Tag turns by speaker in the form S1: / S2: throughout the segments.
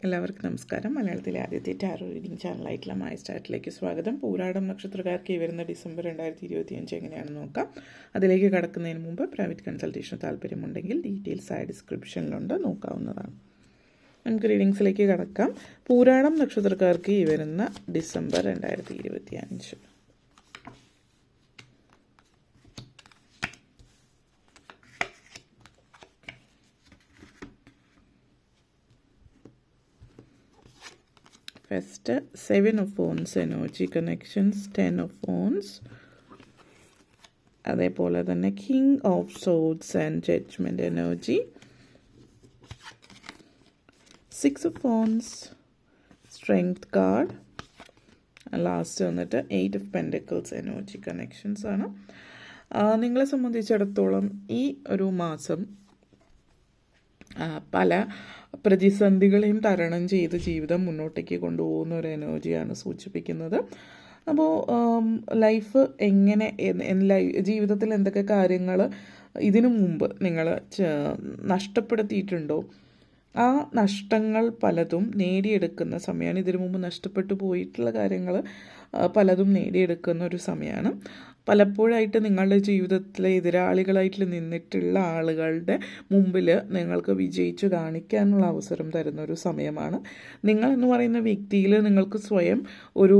S1: എല്ലാവർക്കും നമസ്കാരം. മലയാളത്തിലെ ആദ്യത്തെ ടാരോ റീഡിംഗ് ചാനലായിട്ടുള്ള മായ സ്റ്റാർട്ടിലേക്ക് സ്വാഗതം. പൂരാടം നക്ഷത്രക്കാർക്ക് ഈ വരുന്ന ഡിസംബർ 2025 എങ്ങനെയാണെന്ന് നോക്കാം. അതിലേക്ക് കടക്കുന്നതിന് മുമ്പ് പ്രൈവറ്റ് കൺസൾട്ടേഷന് താല്പര്യമുണ്ടെങ്കിൽ ഡീറ്റെയിൽസ് ആയ ഡിസ്ക്രിപ്ഷനിലുണ്ട്, നോക്കാവുന്നതാണ്. നമുക്ക് റീഡിങ്സിലേക്ക് കടക്കാം. പൂരാടം നക്ഷത്രക്കാർക്ക് ഈ വരുന്ന December 2025. First, 7 of Wands energy connections, 10 of Wands. അതേപോലെ തന്നെ King of Swords and Judgment energy. 6 of Wands, Strength card. Last വന്നിട്ട് 8 of Pentacles energy connections ആണ്. നിങ്ങളെ സംബന്ധിച്ചിടത്തോളം ഈ ഒരു മാസം പല പ്രതിസന്ധികളെയും തരണം ചെയ്ത് ജീവിതം മുന്നോട്ടേക്ക് കൊണ്ടുപോകുന്ന ഒരു എനർജിയാണ് സൂചിപ്പിക്കുന്നത്. അപ്പോൾ ലൈഫ് എങ്ങനെ ജീവിതത്തിൽ എന്തൊക്കെ കാര്യങ്ങൾ ഇതിനു മുമ്പ് നിങ്ങൾ നഷ്ടപ്പെടുത്തിയിട്ടുണ്ടോ, ആ നഷ്ടങ്ങൾ പലതും നേടിയെടുക്കുന്ന സമയമാണ്. ഇതിനു മുമ്പ് നഷ്ടപ്പെട്ടു പോയിട്ടുള്ള കാര്യങ്ങൾ പലതും നേടിയെടുക്കുന്ന ഒരു സമയമാണ്. പലപ്പോഴായിട്ട് നിങ്ങളുടെ ജീവിതത്തിലെ എതിരാളികളായിട്ട് നിന്നിട്ടുള്ള ആളുകളുടെ മുമ്പിൽ നിങ്ങൾക്ക് വിജയിച്ചു കാണിക്കാനുള്ള അവസരം തരുന്ന ഒരു സമയമാണ്. നിങ്ങളെന്ന് പറയുന്ന വ്യക്തിയിൽ നിങ്ങൾക്ക് സ്വയം ഒരു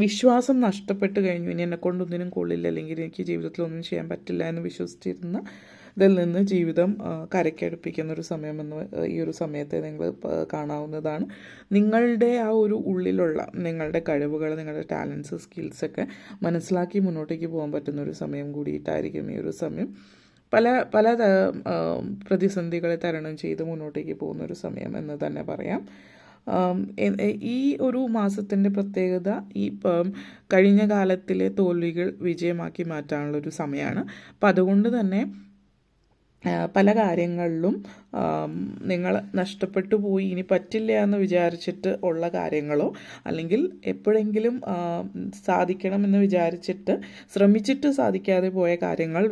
S1: വിശ്വാസം നഷ്ടപ്പെട്ട് കഴിഞ്ഞു. ഇനി എന്നെക്കൊണ്ടൊന്നിനും കൊള്ളില്ല, അല്ലെങ്കിൽ എനിക്ക് ജീവിതത്തിലൊന്നും ചെയ്യാൻ പറ്റില്ല എന്ന് വിശ്വസിച്ചിരുന്ന ഇതിൽ നിന്ന് ജീവിതം കരയ്ക്കടുപ്പിക്കുന്ന ഒരു സമയമെന്ന് ഈ ഒരു സമയത്തെ നിങ്ങൾ കാണാവുന്നതാണ്. നിങ്ങളുടെ ആ ഒരു ഉള്ളിലുള്ള നിങ്ങളുടെ കഴിവുകൾ, നിങ്ങളുടെ ടാലൻസ്, സ്കിൽസൊക്കെ മനസ്സിലാക്കി മുന്നോട്ടേക്ക് പോകാൻ പറ്റുന്ന ഒരു സമയം കൂടിയിട്ടായിരിക്കും ഈ ഒരു സമയം. പല പ്രതിസന്ധികളെ തരണം ചെയ്ത് മുന്നോട്ടേക്ക് പോകുന്ന ഒരു സമയം എന്ന് തന്നെ പറയാം. ഈ ഒരു മാസത്തിൻ്റെ പ്രത്യേകത ഈ കഴിഞ്ഞ കാലത്തിലെ തോൽവികൾ വിജയമാക്കി മാറ്റാനുള്ളൊരു സമയമാണ്. അപ്പം അതുകൊണ്ട് തന്നെ പല കാര്യങ്ങളിലും നിങ്ങൾ നഷ്ടപ്പെട്ടു പോയി ഇനി പറ്റില്ല എന്ന് വിചാരിച്ചിട്ട് ഉള്ള കാര്യങ്ങളോ, അല്ലെങ്കിൽ എപ്പോഴെങ്കിലും സാധിക്കണമെന്ന് വിചാരിച്ചിട്ട് ശ്രമിച്ചിട്ട് സാധിക്കാതെ പോയ കാര്യങ്ങൾ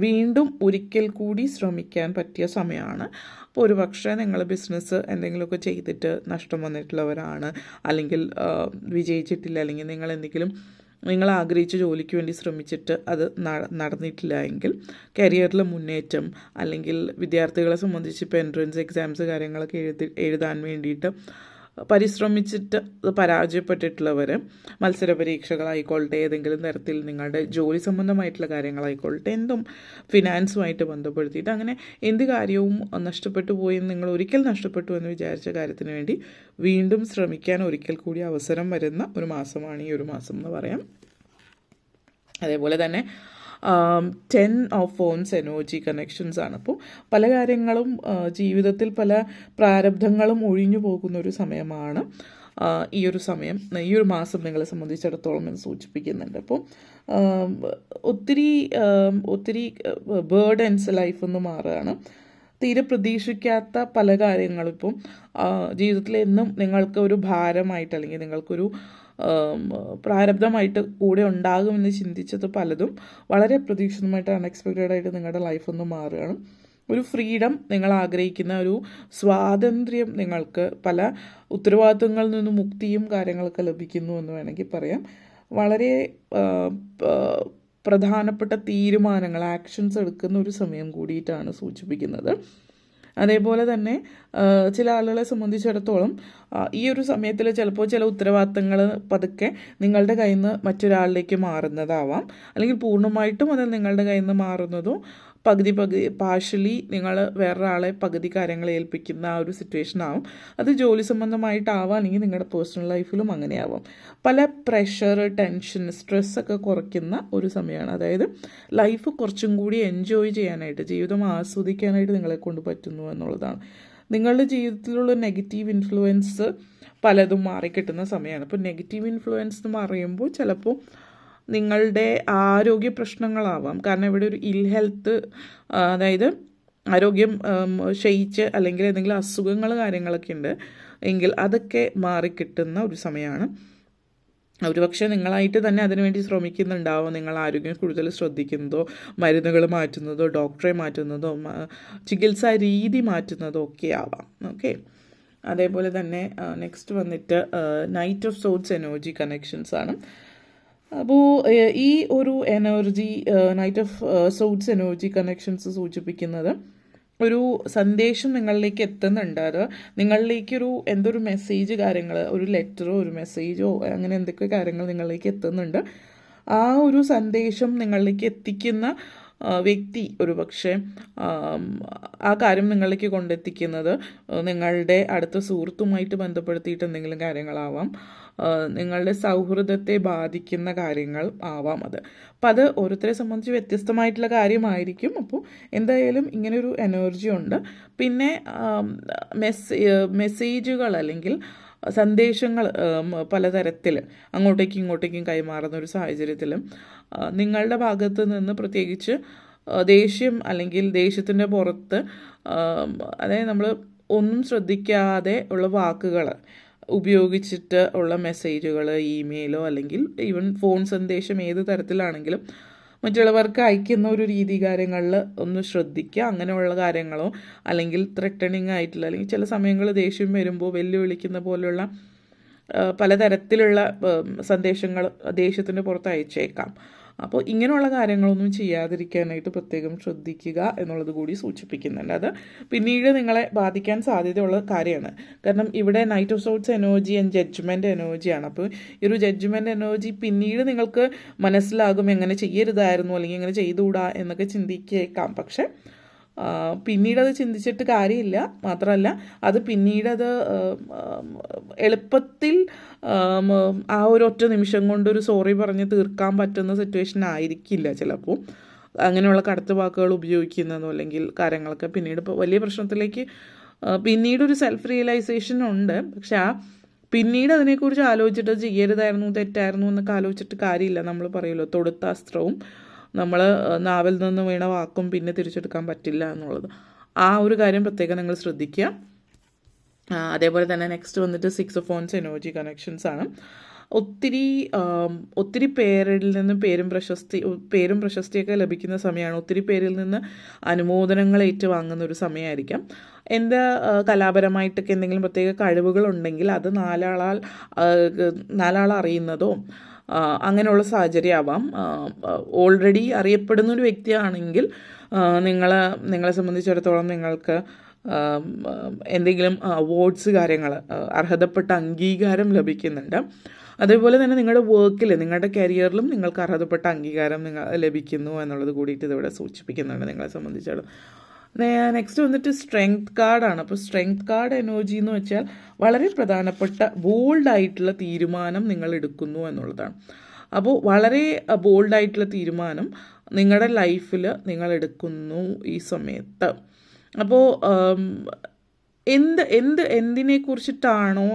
S1: വീണ്ടും ഒരിക്കൽ കൂടി ശ്രമിക്കാൻ പറ്റിയ സമയമാണ്. അപ്പോൾ ഒരു പക്ഷേ നിങ്ങൾ ബിസിനസ് എന്തെങ്കിലുമൊക്കെ ചെയ്തിട്ട് നഷ്ടം വന്നിട്ടുള്ളവരാണ്, അല്ലെങ്കിൽ വിജയിച്ചിട്ടില്ല, അല്ലെങ്കിൽ നിങ്ങൾ ആഗ്രഹിച്ച ജോലിക്ക് വേണ്ടി ശ്രമിച്ചിട്ട് അത് നടന്നിട്ടില്ല എങ്കിൽ കരിയറിൽ മുന്നേറ്റം, അല്ലെങ്കിൽ വിദ്യാർത്ഥികളെ സംബന്ധിച്ച് ഇപ്പോൾ എൻട്രൻസ് എക്സാംസ് കാര്യങ്ങളൊക്കെ എഴുതാൻ വേണ്ടിയിട്ട് പരിശ്രമിച്ചിട്ട് പരാജയപ്പെട്ടിട്ടുള്ളവർ, മത്സര പരീക്ഷകളായിക്കോട്ടെ, ഏതെങ്കിലും തരത്തിൽ നിങ്ങളുടെ ജോലി സംബന്ധമായിട്ടുള്ള കാര്യങ്ങളായിക്കോട്ടെ, എന്തും ഫിനാൻസുമായിട്ട് ബന്ധപ്പെടുത്തിയിട്ട് അങ്ങനെ എന്ത് കാര്യവും നഷ്ടപ്പെട്ടു പോയി നിങ്ങൾ ഒരിക്കൽ നഷ്ടപ്പെട്ടു എന്ന് വിചാരിച്ച കാര്യത്തിന് വേണ്ടി വീണ്ടും ശ്രമിക്കാൻ ഒരിക്കൽ കൂടി അവസരം വരുന്ന ഒരു മാസമാണ് ഈ ഒരു മാസം എന്ന് പറയാം. അതേപോലെ തന്നെ 10 of Wands എനർജി കണക്ഷൻസ് ആണ്. അപ്പോൾ പല കാര്യങ്ങളും ജീവിതത്തിൽ പല പ്രാരബ്ധങ്ങളും ഒഴിഞ്ഞു പോകുന്ന ഒരു സമയമാണ് ഈ ഒരു സമയം, ഈ ഒരു മാസം നിങ്ങളെ സംബന്ധിച്ചിടത്തോളം എന്ന് സൂചിപ്പിക്കുന്നുണ്ട്. അപ്പോൾ ഒത്തിരി ബേർഡൻസ് ലൈഫിൽ നിന്ന് മാറുകയാണ്. തീരെ പ്രതീക്ഷിക്കാത്ത പല കാര്യങ്ങളും ഇപ്പം ജീവിതത്തിൽ എന്നും നിങ്ങൾക്ക് ഒരു ഭാരമായിട്ട്, അല്ലെങ്കിൽ നിങ്ങൾക്കൊരു പ്രാരബ്ധമായിട്ട് കൂടെ ഉണ്ടാകുമെന്ന് ചിന്തിച്ചത് പലതും വളരെ പ്രതീക്ഷിതമായിട്ട് അൺഎക്സ്പെക്റ്റഡ് ആയിട്ട് നിങ്ങളുടെ ലൈഫൊന്ന് മാറുകയാണ്. ഒരു ഫ്രീഡം നിങ്ങൾ ആഗ്രഹിക്കുന്ന, ഒരു സ്വാതന്ത്ര്യം, നിങ്ങൾക്ക് പല ഉത്തരവാദിത്വങ്ങളിൽ നിന്ന് മുക്തിയും കാര്യങ്ങളൊക്കെ ലഭിക്കുന്നു എന്ന് വേണമെങ്കിൽ പറയാം. വളരെ പ്രധാനപ്പെട്ട തീരുമാനങ്ങൾ, ആക്ഷൻസ് എടുക്കുന്ന ഒരു സമയം കൂടിയിട്ടാണ് സൂചിപ്പിക്കുന്നത്. അതേപോലെ തന്നെ ചില ആളുകളെ സംബന്ധിച്ചിടത്തോളം ഈ ഒരു സമയത്തിൽ ചിലപ്പോൾ ചില ഉത്തരവാദിത്തങ്ങൾ പതുക്കെ നിങ്ങളുടെ കയ്യിൽ നിന്ന് മറ്റൊരാളിലേക്ക് മാറുന്നതാവാം, അല്ലെങ്കിൽ പൂർണ്ണമായിട്ടും അത് നിങ്ങളുടെ കയ്യിൽ നിന്ന് മാറുന്നതോ പകുതി പാർഷ്യലി നിങ്ങൾ വേറൊരാളെ പകുതി കാര്യങ്ങൾ ഏൽപ്പിക്കുന്ന ആ ഒരു സിറ്റുവേഷൻ ആവും. അത് ജോലി സംബന്ധമായിട്ടാവാം, അല്ലെങ്കിൽ നിങ്ങളുടെ പേഴ്സണൽ ലൈഫിലും അങ്ങനെയാവാം. പല പ്രഷർ, ടെൻഷൻ, സ്ട്രെസ്സൊക്കെ കുറയ്ക്കുന്ന ഒരു സമയമാണ്. അതായത് ലൈഫ് കുറച്ചും കൂടി എൻജോയ് ചെയ്യാനായിട്ട്, ജീവിതം ആസ്വദിക്കാനായിട്ട് നിങ്ങളെ കൊണ്ട് പറ്റുന്നു എന്നുള്ളതാണ്. നിങ്ങളുടെ ജീവിതത്തിലുള്ള നെഗറ്റീവ് ഇൻഫ്ലുവൻസ് പലതും മാറിക്കിട്ടുന്ന സമയമാണ്. അപ്പോൾ നെഗറ്റീവ് ഇൻഫ്ലുവൻസ് എന്ന് പറയുമ്പോൾ ചിലപ്പോൾ നിങ്ങളുടെ ആരോഗ്യ പ്രശ്നങ്ങളാവാം. കാരണം ഇവിടെ ഒരു ഇൽ ഹെൽത്ത്, അതായത് ആരോഗ്യം ക്ഷയിച്ച് അല്ലെങ്കിൽ എന്തെങ്കിലും അസുഖങ്ങൾ കാര്യങ്ങളൊക്കെ ഉണ്ട് എങ്കിൽ അതൊക്കെ മാറിക്കിട്ടുന്ന ഒരു സമയമാണ്. ഒരുപക്ഷെ നിങ്ങളായിട്ട് തന്നെ അതിനുവേണ്ടി ശ്രമിക്കുന്നുണ്ടാവും. നിങ്ങൾ ആരോഗ്യം കൂടുതൽ ശ്രദ്ധിക്കുന്നതോ, മരുന്നുകൾ മാറ്റുന്നതോ, ഡോക്ടറെ മാറ്റുന്നതോ, ചികിത്സാ രീതി മാറ്റുന്നതോ ഒക്കെ ആവാം. ഓക്കെ, അതേപോലെ തന്നെ നെക്സ്റ്റ് വന്നിട്ട് night of swords energy connections ആണ്. അപ്പോൾ ഈ ഒരു energy night of swords energy connections സൂചിപ്പിക്കുന്നത് ഒരു സന്ദേശം നിങ്ങളിലേക്ക് എത്തുന്നുണ്ട്. അത് നിങ്ങളിലേക്കൊരു എന്തൊരു മെസ്സേജ് കാര്യങ്ങൾ, ഒരു ലെറ്ററോ ഒരു മെസ്സേജോ അങ്ങനെ എന്തൊക്കെ കാര്യങ്ങൾ നിങ്ങളിലേക്ക് എത്തുന്നുണ്ട്. ആ ഒരു സന്ദേശം നിങ്ങളിലേക്ക് എത്തിക്കുന്ന വ്യക്തി ഒരു പക്ഷേ ആ കാര്യം നിങ്ങളിലേക്ക് കൊണ്ടെത്തിക്കുന്നത് നിങ്ങളുടെ അടുത്ത സുഹൃത്തുമായിട്ട് ബന്ധപ്പെടുത്തിയിട്ട് എന്തെങ്കിലും കാര്യങ്ങളാവാം, നിങ്ങളുടെ സൗഹൃദത്തെ ബാധിക്കുന്ന കാര്യങ്ങൾ ആവാം അത്. അപ്പം അത് ഓരോരുത്തരെ സംബന്ധിച്ച് വ്യത്യസ്തമായിട്ടുള്ള കാര്യമായിരിക്കും. അപ്പോൾ എന്തായാലും ഇങ്ങനൊരു എനർജി ഉണ്ട്. പിന്നെ മെസ്സേജുകൾ അല്ലെങ്കിൽ സന്ദേശങ്ങൾ പലതരത്തിൽ അങ്ങോട്ടേക്കും ഇങ്ങോട്ടേക്കും കൈമാറുന്ന ഒരു സാഹചര്യത്തിൽ നിങ്ങളുടെ ഭാഗത്ത് നിന്ന് പ്രത്യേകിച്ച് ദേഷ്യം അല്ലെങ്കിൽ ദേഷ്യത്തിൻ്റെ പുറത്ത് അതായത് നമ്മൾ ഒന്നും ശ്രദ്ധിക്കാതെ ഉള്ള വാക്കുകൾ ഉപയോഗിച്ചിട്ട് ഉള്ള മെസ്സേജുകൾ, ഇമെയിലോ അല്ലെങ്കിൽ ഈവൻ ഫോൺ സന്ദേശം ഏത് തരത്തിലാണെങ്കിലും മറ്റുള്ളവർക്ക് അയക്കുന്ന ഒരു രീതി കാര്യങ്ങളിൽ ഒന്ന് ശ്രദ്ധിക്കുക. അങ്ങനെയുള്ള കാര്യങ്ങളോ അല്ലെങ്കിൽ ത്രെട്ടണിങ് ആയിട്ടുള്ള അല്ലെങ്കിൽ ചില സമയങ്ങളിൽ ദേഷ്യം വരുമ്പോൾ വെല്ലുവിളിക്കുന്ന പോലെയുള്ള പലതരത്തിലുള്ള സന്ദേശങ്ങൾ ദേഷ്യത്തിൻ്റെ പുറത്ത് അയച്ചേക്കാം. അപ്പോൾ ഇങ്ങനെയുള്ള കാര്യങ്ങളൊന്നും ചെയ്യാതിരിക്കാനായിട്ട് പ്രത്യേകം ശ്രദ്ധിക്കുക എന്നുള്ളത് കൂടി സൂചിപ്പിക്കുന്നുണ്ട്. അത് പിന്നീട് നിങ്ങളെ ബാധിക്കാൻ സാധ്യതയുള്ള കാര്യമാണ്. കാരണം ഇവിടെ knight of swords energy and judgement എനർജിയാണ്. അപ്പോൾ ഈ ഒരു ജഡ്ജ്മെൻറ്റ് എനർജി പിന്നീട് നിങ്ങൾക്ക് മനസ്സിലാകും എങ്ങനെ ചെയ്യരുതായിരുന്നു അല്ലെങ്കിൽ എങ്ങനെ ചെയ്തുകൂടാ എന്നൊക്കെ ചിന്തിക്കേക്കാം. പക്ഷെ പിന്നീടത് ചിന്തിച്ചിട്ട് കാര്യമില്ല. മാത്രമല്ല അത് പിന്നീടത് എളുപ്പത്തിൽ ആ ഒരു ഒറ്റ നിമിഷം കൊണ്ടൊരു സോറി പറഞ്ഞ് തീർക്കാൻ പറ്റുന്ന സിറ്റുവേഷൻ ആയിരിക്കില്ല ചിലപ്പോൾ. അങ്ങനെയുള്ള കടുത്ത വാക്കുകൾ ഉപയോഗിക്കുന്നതോ അല്ലെങ്കിൽ കാര്യങ്ങളൊക്കെ പിന്നീട് ഇപ്പോൾ വലിയ പ്രശ്നത്തിലേക്ക് പിന്നീടൊരു സെൽഫ് റിയലൈസേഷൻ ഉണ്ട്. പക്ഷെ ആ പിന്നീട് അതിനെക്കുറിച്ച് ആലോചിച്ചിട്ട് ചെയ്യരുതായിരുന്നു, തെറ്റായിരുന്നു എന്നൊക്കെ ആലോചിച്ചിട്ട് കാര്യമില്ല. നമ്മൾ പറയുമല്ലോ, തൊടുത്ത അസ്ത്രവും നമ്മൾ നാവിൽ നിന്ന് വീണ വാക്കും പിന്നെ തിരിച്ചെടുക്കാൻ പറ്റില്ല എന്നുള്ളത്. ആ ഒരു കാര്യം പ്രത്യേകം നിങ്ങൾ ശ്രദ്ധിക്കുക. അതേപോലെ തന്നെ നെക്സ്റ്റ് വന്നിട്ട് 6 ഓഫ് വൺസ് എനർജി കണക്ഷൻസ് ആണ്. ഒത്തിരി പേരിൽ നിന്ന് പേരും പ്രശസ്തിയൊക്കെ ലഭിക്കുന്ന സമയമാണ്. ഒത്തിരി പേരിൽ നിന്ന് അനുമോദനങ്ങൾ ഏറ്റുവാങ്ങുന്ന ഒരു സമയമായിരിക്കാം. എൻ്റെ കലാപരമായിട്ടൊക്കെ എന്തെങ്കിലും പ്രത്യേക കഴിവുകളുണ്ടെങ്കിൽ അത് നാലാൾ അറിയുന്നതോ അങ്ങനെയുള്ള സാഹചര്യമാവാം. ഓൾറെഡി അറിയപ്പെടുന്ന ഒരു വ്യക്തിയാണെങ്കിൽ നിങ്ങളെ സംബന്ധിച്ചിടത്തോളം നിങ്ങൾക്ക് എന്തെങ്കിലും അവാർഡ്സ് കാര്യങ്ങൾ അർഹതപ്പെട്ട അംഗീകാരം ലഭിക്കുന്നുണ്ട്. അതേപോലെ തന്നെ നിങ്ങളുടെ വർക്കിൽ നിങ്ങളുടെ കരിയറിലും നിങ്ങൾക്ക് അർഹതപ്പെട്ട അംഗീകാരം ലഭിക്കുന്നു എന്നുള്ളത് കൂടിയിട്ട് ഇതിവിടെ സൂചിപ്പിക്കുന്നുണ്ട് നിങ്ങളെ സംബന്ധിച്ചിടത്തോളം. നെക്സ്റ്റ് വന്നിട്ട് സ്ട്രെങ്ത് കാർഡാണ്. അപ്പോൾ സ്ട്രെങ്ത് കാർഡ് എനർജി എന്ന് വെച്ചാൽ വളരെ പ്രധാനപ്പെട്ട ബോൾഡായിട്ടുള്ള തീരുമാനം നിങ്ങൾ എടുക്കുന്നു എന്നുള്ളതാണ്. അപ്പോൾ വളരെ ബോൾഡായിട്ടുള്ള തീരുമാനം നിങ്ങളുടെ ലൈഫിൽ നിങ്ങൾ എടുക്കുന്നു ഈ സമയത്ത്. അപ്പോൾ എന്തിനെക്കുറിച്ചിട്ടാണോ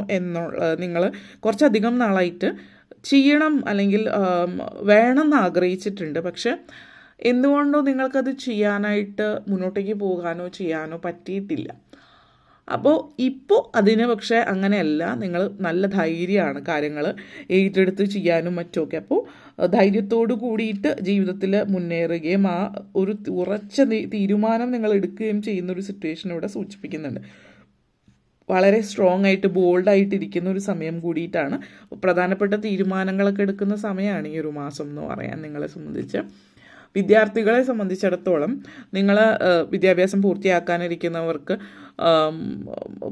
S1: നിങ്ങൾ കുറച്ചധികം നാളായിട്ട് ചെയ്യണം അല്ലെങ്കിൽ വേണമെന്ന് ആഗ്രഹിച്ചിട്ടുണ്ട്, പക്ഷെ എന്തുകൊണ്ടോ നിങ്ങൾക്കത് ചെയ്യാനായിട്ട് മുന്നോട്ടേക്ക് പോകാനോ ചെയ്യാനോ പറ്റിയിട്ടില്ല. അപ്പോൾ ഇപ്പോൾ അതിന് പക്ഷേ അങ്ങനെയല്ല, നിങ്ങൾ നല്ല ധൈര്യമാണ് കാര്യങ്ങൾ ഏറ്റെടുത്ത് ചെയ്യാനും മറ്റുമൊക്കെ. അപ്പോൾ ധൈര്യത്തോട് കൂടിയിട്ട് ജീവിതത്തിൽ മുന്നേറുകയും ആ ഒരു ഉറച്ച തീരുമാനം നിങ്ങൾ എടുക്കുകയും ചെയ്യുന്നൊരു സിറ്റുവേഷൻ ഇവിടെ സൂചിപ്പിക്കുന്നുണ്ട്. വളരെ സ്ട്രോങ് ആയിട്ട് ബോൾഡായിട്ടിരിക്കുന്ന ഒരു സമയം കൂടിയിട്ടാണ്. പ്രധാനപ്പെട്ട തീരുമാനങ്ങളൊക്കെ എടുക്കുന്ന സമയമാണ് ഈ ഒരു മാസം എന്ന് പറയാൻ നിങ്ങളെ സംബന്ധിച്ച്. വിദ്യാർത്ഥികളെ സംബന്ധിച്ചിടത്തോളം നിങ്ങൾ വിദ്യാഭ്യാസം പൂർത്തിയാക്കാനിരിക്കുന്നവർക്ക്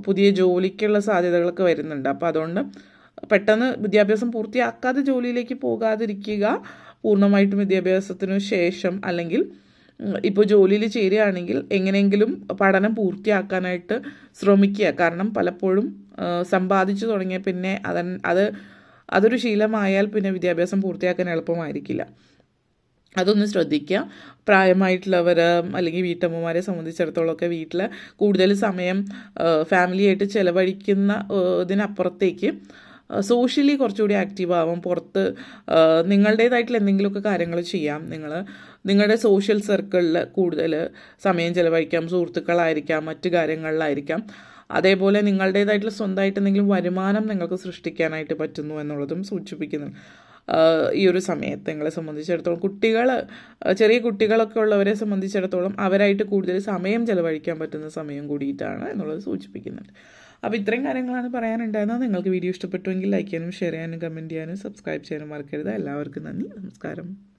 S1: പുതിയ ജോലിക്കുള്ള സാധ്യതകളൊക്കെ വരുന്നുണ്ട്. അപ്പോൾ അതുകൊണ്ട് പെട്ടെന്ന് വിദ്യാഭ്യാസം പൂർത്തിയാക്കാതെ ജോലിയിലേക്ക് പോകാതിരിക്കുക. പൂർണ്ണമായിട്ടും വിദ്യാഭ്യാസത്തിനു ശേഷം അല്ലെങ്കിൽ ഇപ്പോൾ ജോലിയിൽ ചേരുകയാണെങ്കിൽ എങ്ങനെയെങ്കിലും പഠനം പൂർത്തിയാക്കാനായിട്ട് ശ്രമിക്കുക. കാരണം പലപ്പോഴും സമ്പാദിച്ചു തുടങ്ങിയ പിന്നെ അതൊരു ശീലമായാൽ പിന്നെ വിദ്യാഭ്യാസം പൂർത്തിയാക്കാൻ എളുപ്പമായിരിക്കില്ല. അതൊന്ന് ശ്രദ്ധിക്കുക. പ്രായമായിട്ടുള്ളവർ അല്ലെങ്കിൽ വീട്ടമ്മമാരെ സംബന്ധിച്ചിടത്തോളമൊക്കെ വീട്ടിൽ കൂടുതൽ സമയം ഫാമിലിയായിട്ട് ചിലവഴിക്കുന്ന ഇതിനപ്പുറത്തേക്ക് സോഷ്യലി കുറച്ചുകൂടി ആക്റ്റീവ് ആവാം. പുറത്ത് നിങ്ങളുടേതായിട്ടുള്ള എന്തെങ്കിലുമൊക്കെ കാര്യങ്ങൾ ചെയ്യാം. നിങ്ങളുടെ സോഷ്യൽ സർക്കിളിൽ കൂടുതൽ സമയം ചിലവഴിക്കാം. സുഹൃത്തുക്കളായിരിക്കാം, മറ്റു കാര്യങ്ങളിലായിരിക്കാം. അതേപോലെ നിങ്ങളുടേതായിട്ടുള്ള സ്വന്തമായിട്ട് എന്തെങ്കിലും വരുമാനം നിങ്ങൾക്ക് സൃഷ്ടിക്കാനായിട്ട് പറ്റുന്നു എന്നുള്ളതും സൂചിപ്പിക്കുന്നുണ്ട്. ഈ ഒരു സമയത്ത് നിങ്ങളെ സംബന്ധിച്ചിടത്തോളം ചെറിയ കുട്ടികളൊക്കെ ഉള്ളവരെ സംബന്ധിച്ചിടത്തോളം അവരായിട്ട് കൂടുതൽ സമയം ചെലവഴിക്കാൻ പറ്റുന്ന സമയം കൂടിയിട്ടാണ് എന്നുള്ളത് സൂചിപ്പിക്കുന്നുണ്ട്. അപ്പോൾ ഇത്രയും കാര്യങ്ങളാണ് പറയാനുണ്ടായിരുന്നത്. നിങ്ങൾക്ക് വീഡിയോ ഇഷ്ടപ്പെട്ടുവെങ്കിൽ ലൈക്ക് ചെയ്യാനും ഷെയർ ചെയ്യാനും കമൻറ്റ് ചെയ്യാനും സബ്സ്ക്രൈബ് ചെയ്യാനും മറക്കരുത്. എല്ലാവർക്കും നന്ദി, നമസ്കാരം.